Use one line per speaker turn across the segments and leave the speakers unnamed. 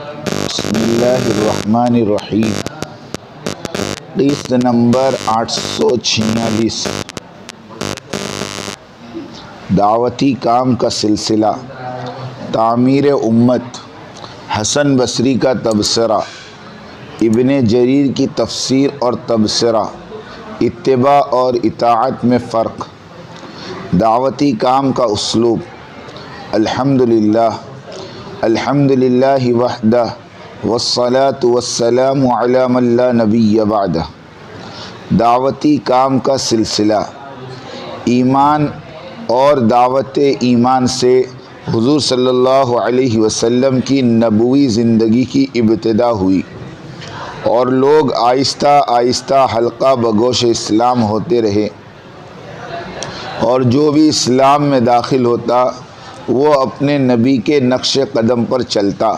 بسم اللہ الرحمن الرحیم۔ قسط نمبر 846، دعوتی کام کا سلسلہ، تعمیر امت، حسن بصری کا تبصرہ، ابن جریر کی تفسیر اور تبصرہ، اتباع اور اطاعت میں فرق، دعوتی کام کا اسلوب۔ الحمدللہ وحدہ والصلاة والسلام علی من لا نبی بعدہ۔ دعوتی کام کا سلسلہ، ایمان اور دعوت ایمان سے حضور صلی اللہ علیہ وسلم کی نبوی زندگی کی ابتدا ہوئی اور لوگ آہستہ آہستہ حلقہ بگوش اسلام ہوتے رہے، اور جو بھی اسلام میں داخل ہوتا وہ اپنے نبی کے نقش قدم پر چلتا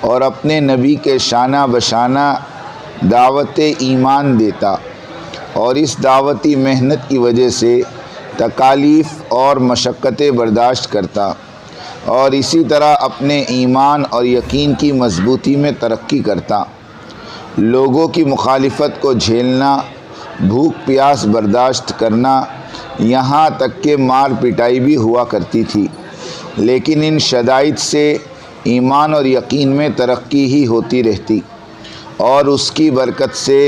اور اپنے نبی کے شانہ بشانہ دعوت ایمان دیتا، اور اس دعوتی محنت کی وجہ سے تکالیف اور مشقتیں برداشت کرتا، اور اسی طرح اپنے ایمان اور یقین کی مضبوطی میں ترقی کرتا۔ لوگوں کی مخالفت کو جھیلنا، بھوک پیاس برداشت کرنا، یہاں تک کہ مار پٹائی بھی ہوا کرتی تھی، لیکن ان شدائد سے ایمان اور یقین میں ترقی ہی ہوتی رہتی، اور اس کی برکت سے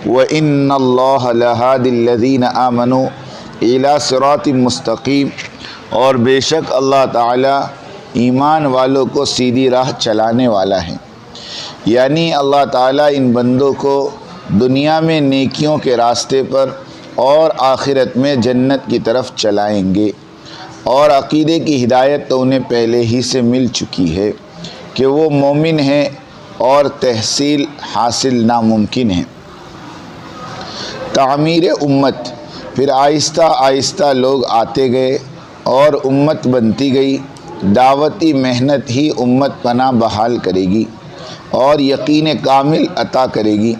وَإِنَّ اللَّهَ لَهَادِ الَّذِينَ آمَنُوا إِلَى صِرَاطٍ مُسْتَقِيمٍ، اور بے شک اللہ تعالیٰ ایمان والوں کو سیدھی راہ چلانے والا ہے۔ یعنی اللہ تعالیٰ ان بندوں کو دنیا میں نیکیوں کے راستے پر اور آخرت میں جنت کی طرف چلائیں گے، اور عقیدے کی ہدایت تو انہیں پہلے ہی سے مل چکی ہے کہ وہ مومن ہیں، اور تحصیل حاصل ناممکن ہے۔ تعمیر امت، پھر آہستہ آہستہ لوگ آتے گئے اور امت بنتی گئی۔ دعوتی محنت ہی امت پناہ بحال کرے گی اور یقین کامل عطا کرے گی،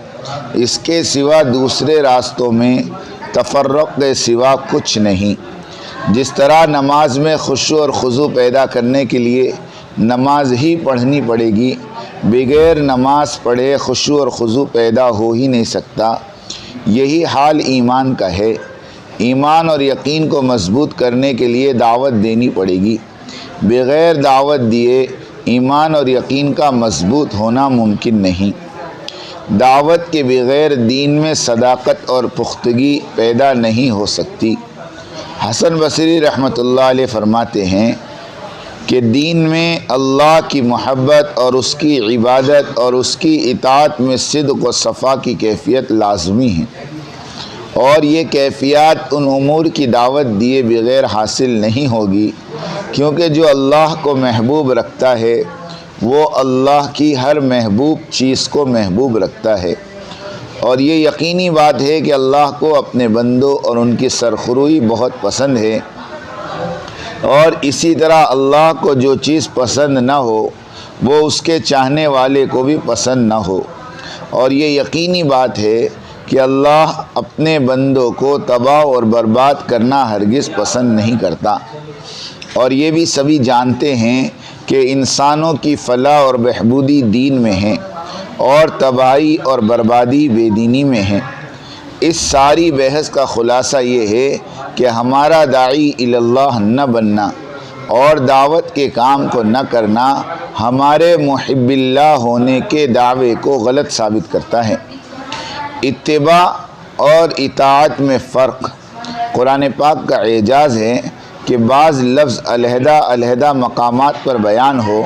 اس کے سوا دوسرے راستوں میں تفرق کے سوا کچھ نہیں۔ جس طرح نماز میں خشوع اور خضوع پیدا کرنے کے لیے نماز ہی پڑھنی پڑے گی، بغیر نماز پڑھے خشوع اور خضوع پیدا ہو ہی نہیں سکتا، یہی حال ایمان کا ہے۔ ایمان اور یقین کو مضبوط کرنے کے لیے دعوت دینی پڑے گی، بغیر دعوت دیے ایمان اور یقین کا مضبوط ہونا ممکن نہیں۔ دعوت کے بغیر دین میں صداقت اور پختگی پیدا نہیں ہو سکتی۔ حسن بصری رحمۃ اللہ علیہ فرماتے ہیں کہ دین میں اللہ کی محبت اور اس کی عبادت اور اس کی اطاعت میں صدق و صفا کی کیفیت لازمی ہے، اور یہ کیفیات ان امور کی دعوت دیے بغیر حاصل نہیں ہوگی، کیونکہ جو اللہ کو محبوب رکھتا ہے وہ اللہ کی ہر محبوب چیز کو محبوب رکھتا ہے، اور یہ یقینی بات ہے کہ اللہ کو اپنے بندوں اور ان کی سرخروئی بہت پسند ہے، اور اسی طرح اللہ کو جو چیز پسند نہ ہو وہ اس کے چاہنے والے کو بھی پسند نہ ہو، اور یہ یقینی بات ہے کہ اللہ اپنے بندوں کو تباہ اور برباد کرنا ہرگز پسند نہیں کرتا، اور یہ بھی سبھی جانتے ہیں کہ انسانوں کی فلاح اور بہبودی دین میں ہے، اور تباہی اور بربادی بے دینی میں ہے۔ اس ساری بحث کا خلاصہ یہ ہے کہ ہمارا داعی اللہ نہ بننا اور دعوت کے کام کو نہ کرنا ہمارے محب اللہ ہونے کے دعوے کو غلط ثابت کرتا ہے۔ اتباع اور اطاعت میں فرق۔ قرآن پاک کا اعجاز ہے کہ بعض لفظ علیحدہ علیحدہ مقامات پر بیان ہو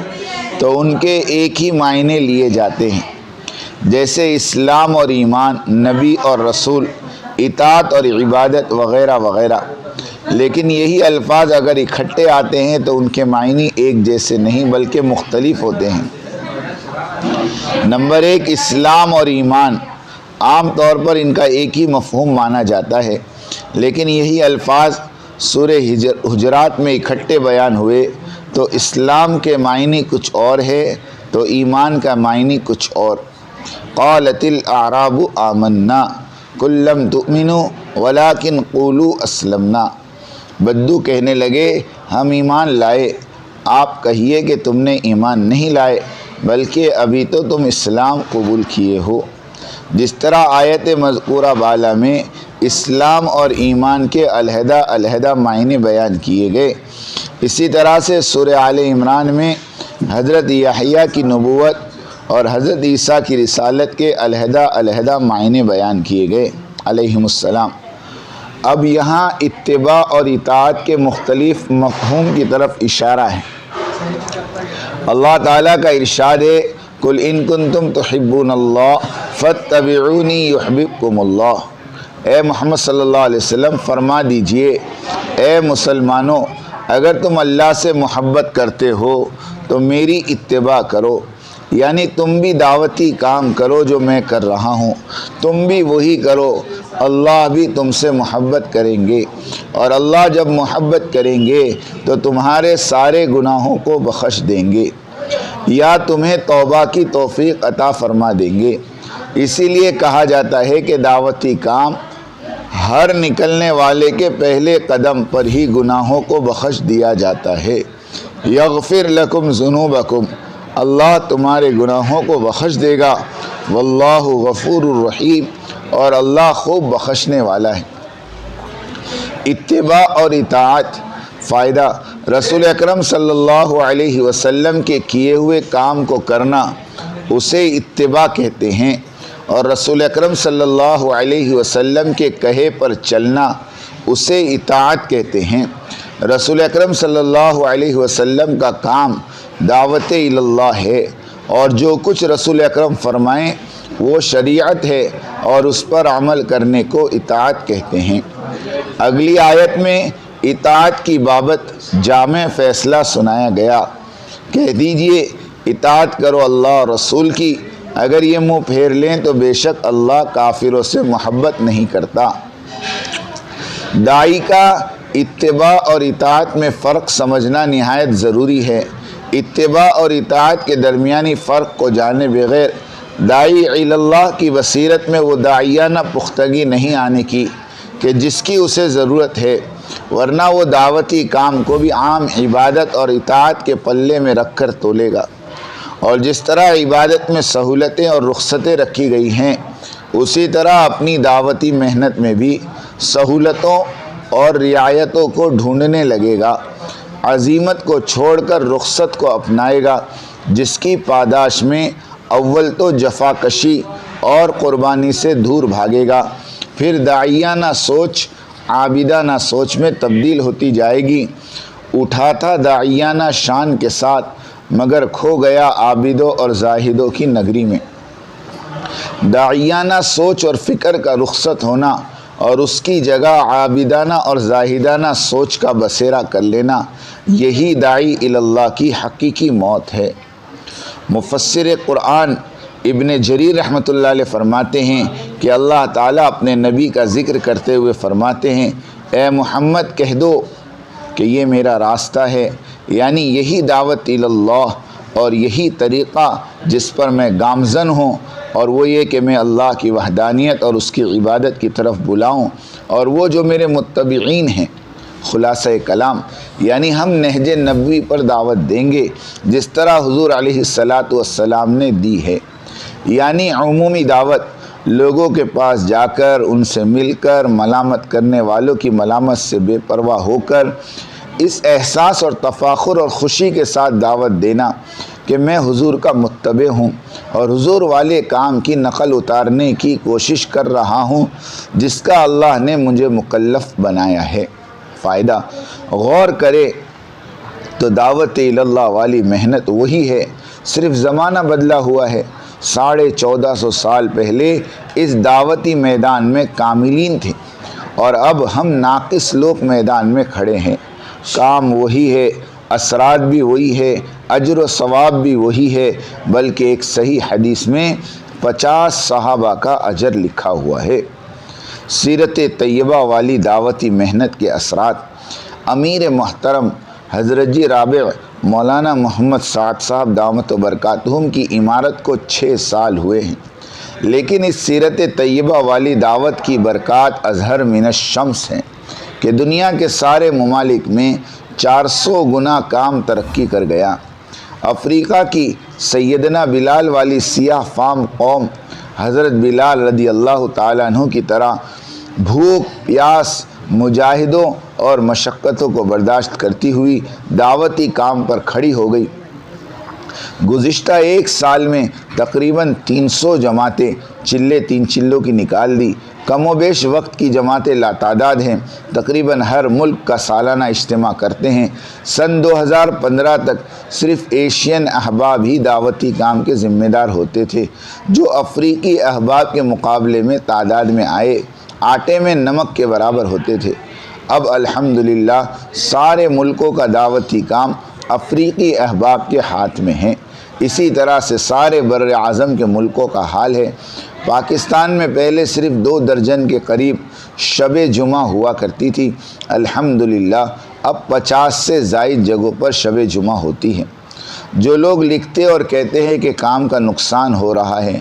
تو ان کے ایک ہی معنی لیے جاتے ہیں، جیسے اسلام اور ایمان، نبی اور رسول، اطاعت اور عبادت وغیرہ وغیرہ، لیکن یہی الفاظ اگر اکٹھے آتے ہیں تو ان کے معنی ایک جیسے نہیں بلکہ مختلف ہوتے ہیں۔ نمبر 1، اسلام اور ایمان، عام طور پر ان کا ایک ہی مفہوم مانا جاتا ہے، لیکن یہی الفاظ سورہ حجرات میں اکٹھے بیان ہوئے تو اسلام کے معنی کچھ اور ہے تو ایمان کا معنی کچھ اور۔ قالت الاعراب آمنا قل لم تؤمنوا ولکن قولوا اسلمنا، بدو کہنے لگے ہم ایمان لائے، آپ کہیے کہ تم نے ایمان نہیں لائے بلکہ ابھی تو تم اسلام قبول کیے ہو۔ جس طرح آیت مذکورہ بالا میں اسلام اور ایمان کے علیحدہ علیحدہ معنی بیان کیے گئے، اسی طرح سے سورہ آل عمران میں حضرت یحییٰ کی نبوت اور حضرت عیسیٰ کی رسالت کے علیحدہ علیحدہ معنی بیان کیے گئے علیہم السلام۔ اب یہاں اتباع اور اطاعت کے مختلف مفہوم کی طرف اشارہ ہے۔ اللہ تعالیٰ کا ارشاد ہے قُلْ إِن كُنتُمْ تُحِبُّونَ اللَّهَ فَاتَّبِعُونِي يُحْبِبْكُمُ اللَّهُ۔ اے محمد صلی اللہ علیہ وسلم فرما دیجئے، اے مسلمانوں، اگر تم اللہ سے محبت کرتے ہو تو میری اتباع کرو، یعنی تم بھی دعوتی کام کرو جو میں کر رہا ہوں، تم بھی وہی کرو، اللہ بھی تم سے محبت کریں گے، اور اللہ جب محبت کریں گے تو تمہارے سارے گناہوں کو بخش دیں گے یا تمہیں توبہ کی توفیق عطا فرما دیں گے۔ اسی لیے کہا جاتا ہے کہ دعوتی کام ہر نکلنے والے کے پہلے قدم پر ہی گناہوں کو بخش دیا جاتا ہے۔ یغفر لکم ذنوبکم، اللہ تمہارے گناہوں کو بخش دے گا، واللہ غفور الرحیم، اور اللہ خوب بخشنے والا ہے۔ اتباع اور اطاعت فائدہ، رسول اکرم صلی اللہ علیہ وسلم کے کیے ہوئے کام کو کرنا اسے اتباع کہتے ہیں، اور رسول اکرم صلی اللہ علیہ وسلم کے کہے پر چلنا اسے اطاعت کہتے ہیں۔ رسول اکرم صلی اللہ علیہ وسلم کا کام دعوت اللہ ہے، اور جو کچھ رسول اکرم فرمائیں وہ شریعت ہے، اور اس پر عمل کرنے کو اطاعت کہتے ہیں۔ اگلی آیت میں اطاعت کی بابت جامع فیصلہ سنایا گیا، کہہ دیجئے اطاعت کرو اللہ اور رسول کی، اگر یہ منہ پھیر لیں تو بے شک اللہ کافروں سے محبت نہیں کرتا۔ داعی کا اتباع اور اطاعت میں فرق سمجھنا نہایت ضروری ہے۔ اتباع اور اطاعت کے درمیانی فرق کو جانے بغیر داعی اللہ کی بصیرت میں وہ داعیانہ پختگی نہیں آنے کی کہ جس کی اسے ضرورت ہے، ورنہ وہ دعوتی کام کو بھی عام عبادت اور اطاعت کے پلے میں رکھ کر تولے گا، اور جس طرح عبادت میں سہولتیں اور رخصتیں رکھی گئی ہیں اسی طرح اپنی دعوتی محنت میں بھی سہولتوں اور رعایتوں کو ڈھونڈنے لگے گا، عزیمت کو چھوڑ کر رخصت کو اپنائے گا، جس کی پاداش میں اول تو جفا کشی اور قربانی سے دور بھاگے گا، پھر داعیانہ سوچ عابدانہ سوچ میں تبدیل ہوتی جائے گی۔ اٹھا تھا داعیانہ شان کے ساتھ مگر کھو گیا عابدوں اور زاہدوں کی نگری میں۔ داعیانہ سوچ اور فکر کا رخصت ہونا اور اس کی جگہ عابدانہ اور زاہدانہ سوچ کا بسیرا کر لینا، یہی داعی اللہ کی حقیقی موت ہے۔ مفسر قرآن ابن جریر رحمۃ اللہ علیہ فرماتے ہیں کہ اللہ تعالیٰ اپنے نبی کا ذکر کرتے ہوئے فرماتے ہیں، اے محمد کہہ دو کہ یہ میرا راستہ ہے، یعنی یہی دعوت اللہ اور یہی طریقہ جس پر میں گامزن ہوں، اور وہ یہ کہ میں اللہ کی وحدانیت اور اس کی عبادت کی طرف بلاؤں، اور وہ جو میرے متبعین ہیں۔ خلاصہ کلام، یعنی ہم نہج نبوی پر دعوت دیں گے جس طرح حضور علیہ السلام نے دی ہے، یعنی عمومی دعوت، لوگوں کے پاس جا کر ان سے مل کر ملامت کرنے والوں کی ملامت سے بے پرواہ ہو کر اس احساس اور تفاخر اور خوشی کے ساتھ دعوت دینا کہ میں حضور کا متبع ہوں اور حضور والے کام کی نقل اتارنے کی کوشش کر رہا ہوں جس کا اللہ نے مجھے مکلف بنایا ہے۔ فائدہ، غور کرے تو دعوت اللہ والی محنت وہی ہے، صرف زمانہ بدلا ہوا ہے۔ 1450 سال پہلے اس دعوتی میدان میں کاملین تھے، اور اب ہم ناقص لوگ میدان میں کھڑے ہیں۔ کام وہی ہے، اثرات بھی وہی ہے، اجر و ثواب بھی وہی ہے، بلکہ ایک صحیح حدیث میں 50 صحابہ کا اجر لکھا ہوا ہے۔ سیرت طیبہ والی دعوتی محنت کے اثرات، امیر محترم حضرت جی رابع مولانا محمد سعد صاحب دامت و برکاتہم کی عمارت کو 6 سال ہوئے ہیں، لیکن اس سیرت طیبہ والی دعوت کی برکات اظہر من الشمس ہیں کہ دنیا کے سارے ممالک میں 400 گنا کام ترقی کر گیا۔ افریقہ کی سیدنا بلال والی سیاہ فام قوم حضرت بلال رضی اللہ تعالیٰ عنہ کی طرح بھوک پیاس مجاہدوں اور مشقتوں کو برداشت کرتی ہوئی دعوتی کام پر کھڑی ہو گئی۔ گزشتہ ایک سال میں تقریباً 300 جماعتیں چلے 3 چلوں کی نکال دی۔ کم و بیش وقت کی جماعتیں لاتعداد ہیں، تقریباً ہر ملک کا سالانہ اجتماع کرتے ہیں۔ سن 2015 تک صرف ایشین احباب ہی دعوتی کام کے ذمہ دار ہوتے تھے، جو افریقی احباب کے مقابلے میں تعداد میں آٹے میں نمک کے برابر ہوتے تھے۔ اب الحمدللہ سارے ملکوں کا دعوتی کام افریقی احباب کے ہاتھ میں ہیں۔ اسی طرح سے سارے بر اعظم کے ملکوں کا حال ہے۔ پاکستان میں پہلے صرف 2 درجن کے قریب شب جمعہ ہوا کرتی تھی، الحمدللہ اب 50 سے زائد جگہوں پر شب جمعہ ہوتی ہے۔ جو لوگ لکھتے اور کہتے ہیں کہ کام کا نقصان ہو رہا ہے،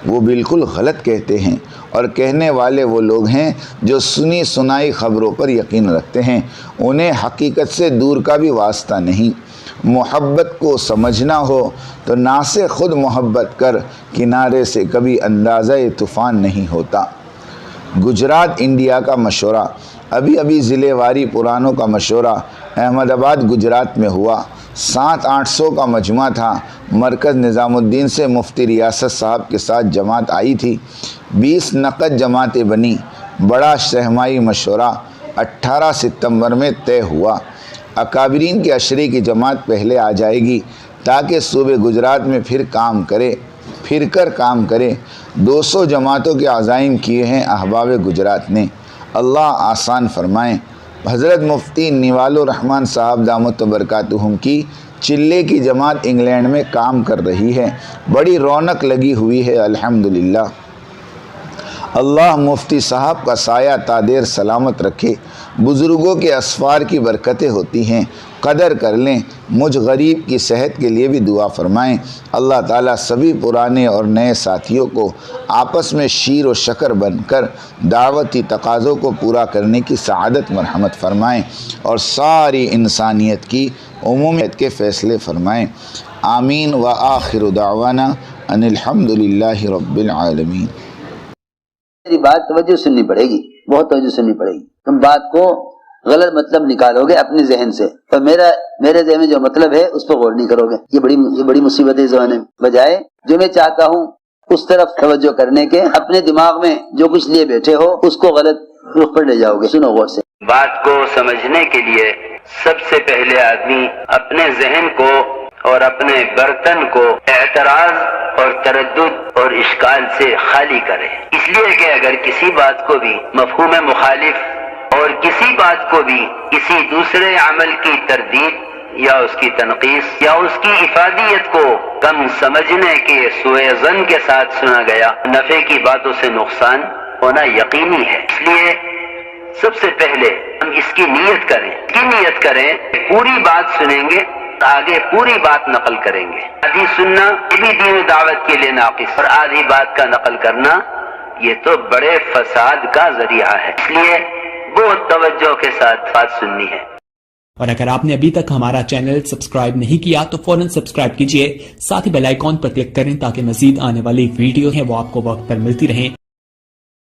وہ بالکل غلط کہتے ہیں، اور کہنے والے وہ لوگ ہیں جو سنی سنائی خبروں پر یقین رکھتے ہیں، انہیں حقیقت سے دور کا بھی واسطہ نہیں۔ محبت کو سمجھنا ہو تو نا سے خود محبت کر، کنارے سے کبھی اندازہ طوفان نہیں ہوتا۔ گجرات انڈیا کا مشورہ۔ ابھی ضلع واری پرانوں کا مشورہ احمد آباد گجرات میں ہوا۔ 700-800 کا مجمع تھا۔ مرکز نظام الدین سے مفتی ریاست صاحب کے ساتھ جماعت آئی تھی۔ 20 نقد جماعتیں بنی۔ بڑا سہمائی مشورہ 18 ستمبر میں طے ہوا۔ اکابرین کے عشرے کی جماعت پہلے آ جائے گی تاکہ صوبے گجرات میں پھر کر کام کرے۔ 200 جماعتوں کے عزائم کیے ہیں احباب گجرات نے، اللہ آسان فرمائیں۔ حضرت مفتی نوال الرحمن صاحب دامت برکاتہم کی چلے کی جماعت انگلینڈ میں کام کر رہی ہے، بڑی رونق لگی ہوئی ہے الحمدللہ۔ اللہ مفتی صاحب کا سایہ تا دیر سلامت رکھے۔ بزرگوں کے اسفار کی برکتیں ہوتی ہیں، قدر کر لیں۔ مجھ غریب کی صحت کے لیے بھی دعا فرمائیں۔ اللہ تعالیٰ سبھی پرانے اور نئے ساتھیوں کو آپس میں شیر و شکر بن کر دعوتی تقاضوں کو پورا کرنے کی سعادت مرحمت فرمائیں، اور ساری انسانیت کی عمومیت کے فیصلے فرمائیں۔ آمین وآخر دعوانا ان الحمدللہ رب العالمین۔
میری بات توجہ سننی پڑے گی، بہت توجہ سننی پڑے گی۔ تم بات کو غلط مطلب نکالو گے اپنے ذہن سے، اور میرے ذہن میں جو مطلب ہے اس پہ غور نہیں کرو گے۔ یہ بڑی مصیبت ہے زمانے میں۔ بجائے جو میں چاہتا ہوں اس طرف توجہ کرنے کے، اپنے دماغ میں جو کچھ لیے بیٹھے ہو اس کو غلط رخ پر لے جاؤ گے۔ سنو غور سے۔
بات کو سمجھنے کے لیے سب سے پہلے آدمی اپنے ذہن کو اور اپنے برتن کو اعتراض اور تردد اور اشکال سے خالی کرے، اس لیے کہ اگر کسی بات کو بھی مفہوم مخالف اور کسی بات کو بھی کسی دوسرے عمل کی تردید یا اس کی تنقیص یا اس کی افادیت کو کم سمجھنے کے سوء ظن کے ساتھ سنا گیا، نفع کی باتوں سے نقصان ہونا یقینی ہے۔ اس لیے سب سے پہلے ہم اس کی نیت کریں، پوری بات سنیں گے، آگے پوری بات نقل کریں گے۔ آدھی سننا یہ بھی دین دعوت کے لیے ناقص، اور آدھی بات کا نقل کرنا یہ تو بڑے فساد کا ذریعہ ہے۔ اس لیے بہت توجہ کے ساتھ بات سننی ہے۔
اور اگر آپ نے ابھی تک ہمارا چینل سبسکرائب نہیں کیا تو فوراً سبسکرائب کیجئے، ساتھ ہی بیل آئیکن پر کلک کریں تاکہ مزید آنے والی ویڈیو ہیں وہ آپ کو وقت پر ملتی رہیں۔